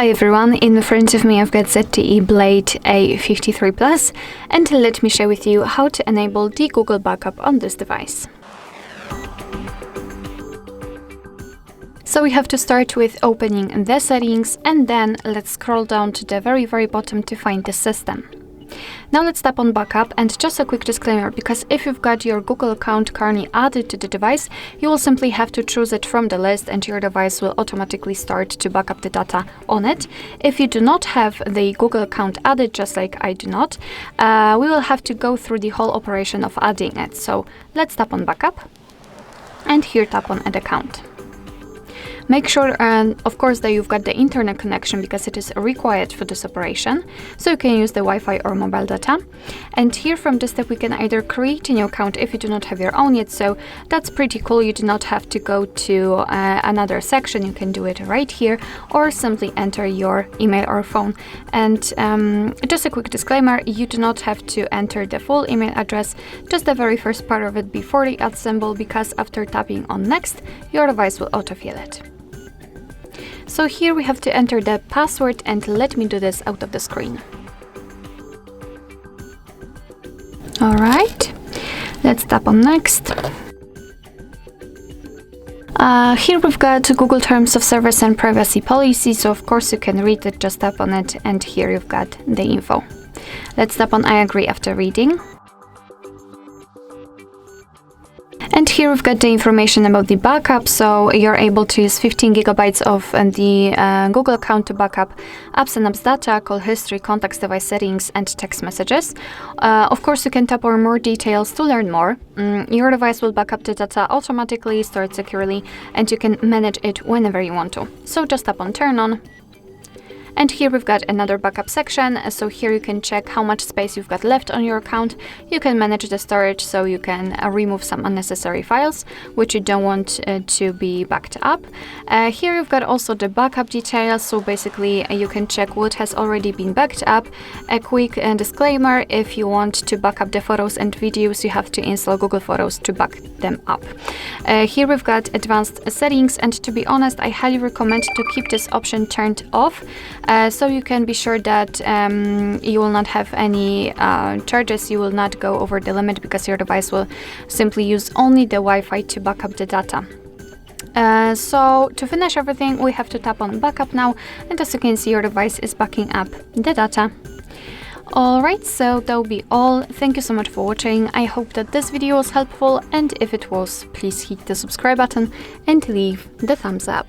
Hi everyone, in front of me I've got ZTE Blade A53 Plus, and let me share with you how to enable the Google backup on this device. So we have to start with opening the settings, and then let's scroll down to the very bottom to find the system. Now let's tap on backup, and just a quick disclaimer, because if you've got your Google account currently added to the device, you will simply have to choose it from the list and your device will automatically start to back up the data on it. If you do not have the Google account added, just like I do not, we will have to go through the whole operation of adding it. So let's tap on backup, and here tap on add account. Make sure, of course, that you've got the internet connection because it is required for this operation. So you can use the Wi-Fi or mobile data. And here from this step, we can either create a new account if you do not have your own yet. So that's pretty cool. You do not have to go to another section. You can do it right here, or simply enter your email or phone. And just a quick disclaimer, you do not have to enter the full email address, just the very first part of it before the add symbol, because after tapping on next, your device will autofill it. So here we have to enter the password, and let me do this out of the screen. All right, let's tap on next. Here we've got Google Terms of Service and Privacy Policy, so of course you can read it, just tap on it, and here you've got the info. Let's tap on I agree after reading. And here we've got the information about the backup, so you're able to use 15 gigabytes of the Google account to backup apps and apps data, call history, contacts, device settings, and text messages. Of course, you can tap on more details to learn more. Your device will back up the data automatically, store it securely, and you can manage it whenever you want to. So just tap on turn on. And here we've got another backup section, so here you can check how much space you've got left on your account. You can manage the storage, so you can remove some unnecessary files which you don't want to be backed up. Here you've got also the backup details, so basically you can check what has already been backed up. A quick disclaimer, if you want to back up the photos and videos, you have to install Google Photos to back them up. Here we've got advanced settings, and to be honest, I highly recommend to keep this option turned off. So you can be sure that you will not have any charges, you will not go over the limit, because your device will simply use only the Wi-Fi to back up the data. So to finish everything, we have to tap on backup now, and as you can see, your device is backing up the data. Alright, so that will be all. Thank you so much for watching. I hope that this video was helpful, and if it was, please hit the subscribe button and leave the thumbs up.